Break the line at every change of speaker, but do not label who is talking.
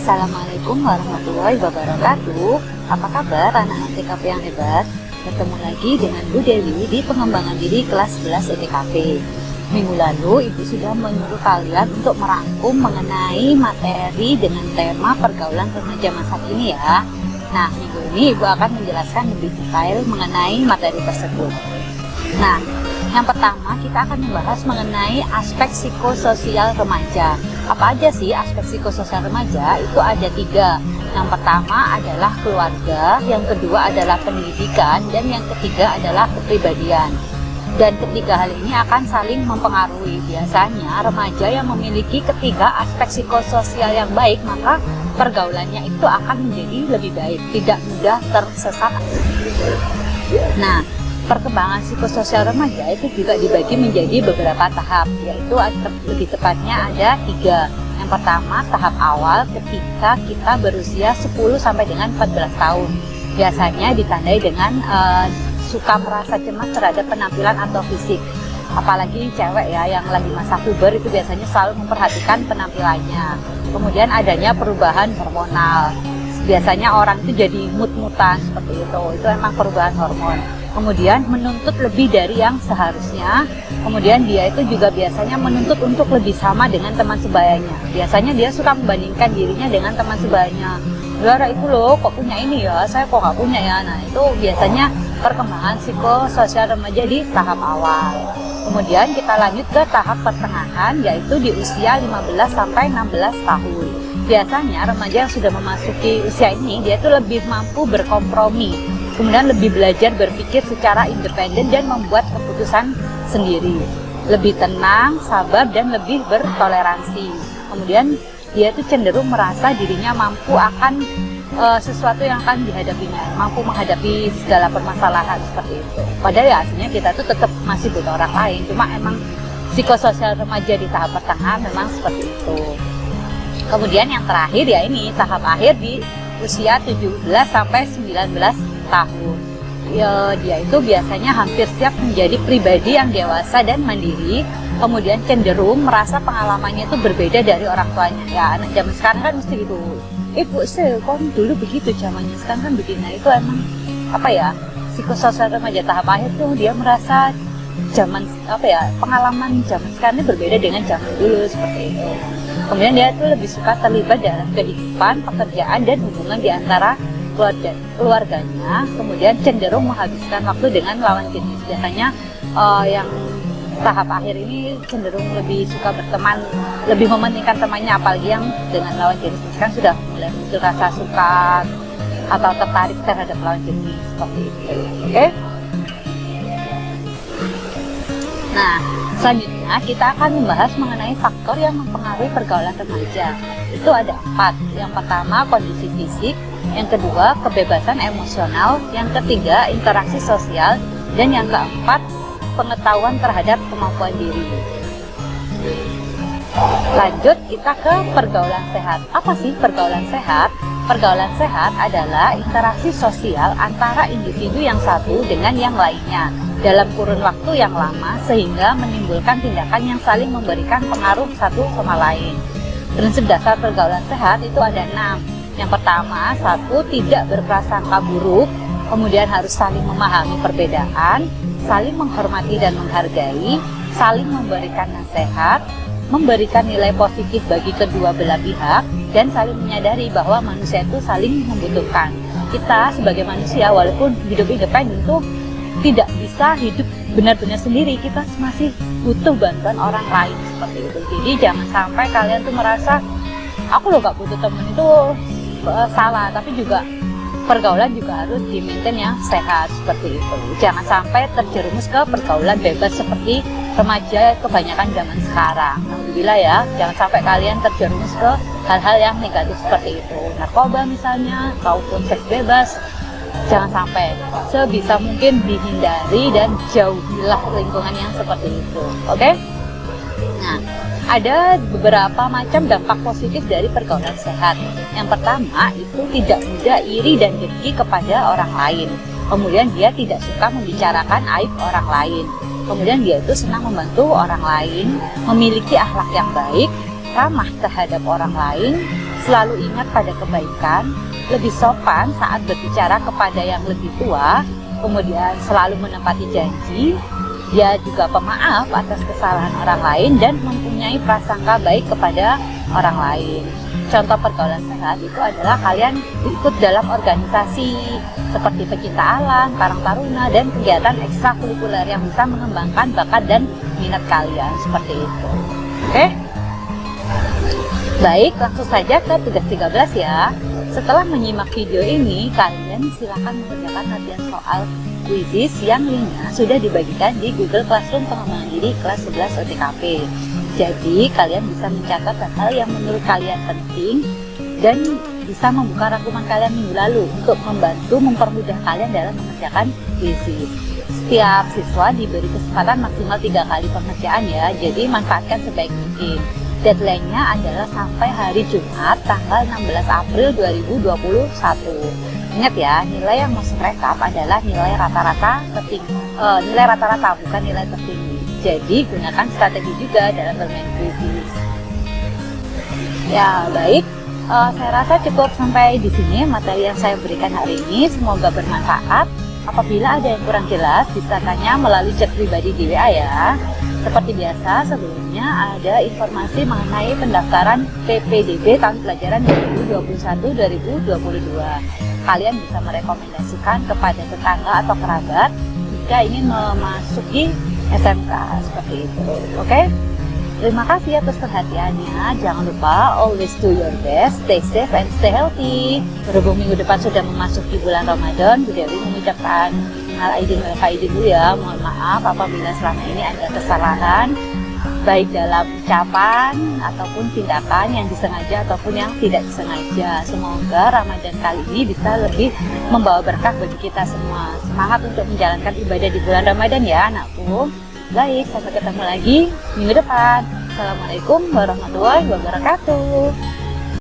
Assalamualaikum warahmatullahi wabarakatuh. Apa kabar anak-anak TKP yang hebat? Bertemu lagi dengan Bu Dewi di pengembangan diri kelas 11 TKP. Minggu lalu Ibu sudah menyuruh kalian untuk merangkum mengenai materi dengan tema pergaulan remaja masa kini ya. Nah, minggu ini Ibu akan menjelaskan lebih detail mengenai materi tersebut. Nah, yang pertama kita akan membahas mengenai aspek psikososial remaja. Apa aja sih aspek psikososial remaja? Itu ada 3. Yang pertama adalah keluarga, yang kedua adalah pendidikan, dan yang ketiga adalah kepribadian. Dan ketiga hal ini akan saling mempengaruhi. Biasanya remaja yang memiliki ketiga aspek psikososial yang baik, maka pergaulannya itu akan menjadi lebih baik, tidak mudah tersesat. Nah, perkembangan psikososial remaja itu juga dibagi menjadi beberapa tahap, yaitu lebih tepatnya ada 3. Yang pertama, tahap awal ketika kita berusia 10 sampai dengan 14 tahun. Biasanya ditandai dengan suka merasa cemas terhadap penampilan atau fisik. Apalagi cewek ya, yang lagi masa puber itu biasanya selalu memperhatikan penampilannya. Kemudian adanya perubahan hormonal. Biasanya orang itu jadi mut-mutan seperti itu emang perubahan hormon. Kemudian menuntut lebih dari yang seharusnya. Kemudian dia itu juga biasanya menuntut untuk lebih sama dengan teman sebayanya. Biasanya dia suka membandingkan dirinya dengan teman sebayanya. Lara itu loh kok punya ini ya, saya kok nggak punya ya. Nah, itu biasanya perkembangan psikososial remaja di tahap awal. Kemudian kita lanjut ke tahap pertengahan, yaitu di usia 15 sampai 16 tahun. Biasanya remaja yang sudah memasuki usia ini, dia itu lebih mampu berkompromi, kemudian lebih belajar berpikir secara independen dan membuat keputusan sendiri, lebih tenang, sabar, dan lebih bertoleransi. Kemudian dia itu cenderung merasa dirinya mampu akan sesuatu yang akan dihadapinya, mampu menghadapi segala permasalahan seperti itu. Padahal ya aslinya kita tuh tetap masih butuh orang lain, cuma emang psikososial remaja di tahap pertengahan memang seperti itu. Kemudian yang terakhir ya ini tahap akhir di usia 17 sampai 19 tahun. Ya, dia itu biasanya hampir siap menjadi pribadi yang dewasa dan mandiri, kemudian cenderung merasa pengalamannya itu berbeda dari orang tuanya. Ya, anak zaman sekarang kan mesti gitu. Ibu kok dulu begitu zamannya, sekarang kan begini. Nah, itu emang apa ya? Psikososial remaja tahap akhir tuh dia merasa pengalaman zaman sekarang ini berbeda dengan zaman dulu seperti itu. Kemudian dia tuh lebih suka terlibat dalam kehidupan, pekerjaan, dan hubungan di antara keluarganya. Kemudian cenderung menghabiskan waktu dengan lawan jenis. Biasanya yang tahap akhir ini cenderung lebih suka berteman, lebih mementingkan temannya, apalagi yang dengan lawan jenis. Kan sudah mulai muncul rasa suka atau tertarik terhadap lawan jenis seperti itu. Oke? Nah, selanjutnya kita akan membahas mengenai faktor yang mempengaruhi pergaulan remaja. Itu ada 4. Yang pertama, kondisi fisik. Yang kedua, kebebasan emosional. Yang ketiga, interaksi sosial. Dan yang keempat, pengetahuan terhadap kemampuan diri. Lanjut kita ke pergaulan sehat. Apa sih pergaulan sehat? Pergaulan sehat adalah interaksi sosial antara individu yang satu dengan yang lainnya dalam kurun waktu yang lama sehingga menimbulkan tindakan yang saling memberikan pengaruh satu sama lain. Prinsip dasar pergaulan sehat itu ada 6. Yang pertama, 1. Tidak berprasangka buruk. Kemudian harus saling memahami perbedaan, saling menghormati dan menghargai, saling memberikan nasihat, memberikan nilai positif bagi kedua belah pihak, dan saling menyadari bahwa manusia itu saling membutuhkan. Kita sebagai manusia walaupun hidup independen itu tidak bisa hidup benar-benar sendiri, kita masih butuh bantuan orang lain seperti itu. Jadi jangan sampai kalian tuh merasa aku loh gak butuh temen, itu salah. Tapi juga pergaulan juga harus di-maintain yang sehat seperti itu. Jangan sampai terjerumus ke pergaulan bebas seperti remaja kebanyakan zaman sekarang. Alhamdulillah ya, jangan sampai kalian terjerumus ke hal-hal yang negatif seperti itu, narkoba misalnya, ataupun seks bebas. Jangan sampai, sebisa mungkin dihindari dan jauhilah lingkungan yang seperti itu. Oke? Nah, ada beberapa macam dampak positif dari pergaulan sehat. Yang pertama, itu tidak mudah iri dan dengki kepada orang lain. Kemudian dia tidak suka membicarakan aib orang lain. Kemudian dia itu senang membantu orang lain, memiliki akhlak yang baik, ramah terhadap orang lain, Selalu ingat pada kebaikan, lebih sopan saat berbicara kepada yang lebih tua, kemudian selalu menepati janji. Dia juga pemaaf atas kesalahan orang lain dan mempunyai prasangka baik kepada orang lain. Contoh pergaulan sehat itu adalah kalian ikut dalam organisasi seperti pecinta alam, karang taruna, dan kegiatan ekstrakurikuler yang bisa mengembangkan bakat dan minat kalian seperti itu. Oke? Baik, langsung saja ke tugas 13 ya. Setelah menyimak video ini, kalian silakan mengerjakan latihan soal kuisis yang linknya sudah dibagikan di Google Classroom pengembangan diri kelas 11 OTKP. Jadi kalian bisa mencatat hal yang menurut kalian penting dan bisa membuka rangkuman kalian minggu lalu untuk membantu mempermudah kalian dalam mengerjakan kuisis. Setiap siswa diberi kesempatan maksimal 3 kali pengerjaan ya, jadi manfaatkan sebaik mungkin. Deadline-nya adalah sampai hari Jumat tanggal 16 April 2021. Ingat ya, nilai yang masuk rekap adalah nilai rata-rata tertinggi, nilai rata-rata bukan nilai tertinggi. Jadi gunakan strategi juga dalam bermain kuisis. Ya baik, saya rasa cukup sampai di sini materi yang saya berikan hari ini. Semoga bermanfaat. Apabila ada yang kurang jelas, bisa tanya melalui chat pribadi di WA ya. Seperti biasa, sebelumnya ada informasi mengenai pendaftaran PPDB tahun pelajaran 2021-2022. Kalian bisa merekomendasikan kepada tetangga atau kerabat jika ingin memasuki SMK seperti itu. Oke? Terima kasih atas perhatiannya. Jangan lupa always do your best, stay safe and stay healthy. Berhubung minggu depan sudah memasuki bulan Ramadan, Bu Dewi mengucapkan minal aidin wal faizin dulu ya. Mohon maaf apabila selama ini ada kesalahan baik dalam ucapan ataupun tindakan yang disengaja ataupun yang tidak disengaja. Semoga Ramadan kali ini bisa lebih membawa berkah bagi kita semua. Semangat untuk menjalankan ibadah di bulan Ramadan ya anakku. Baik, sampai ketemu lagi minggu depan. Assalamualaikum warahmatullahi wabarakatuh.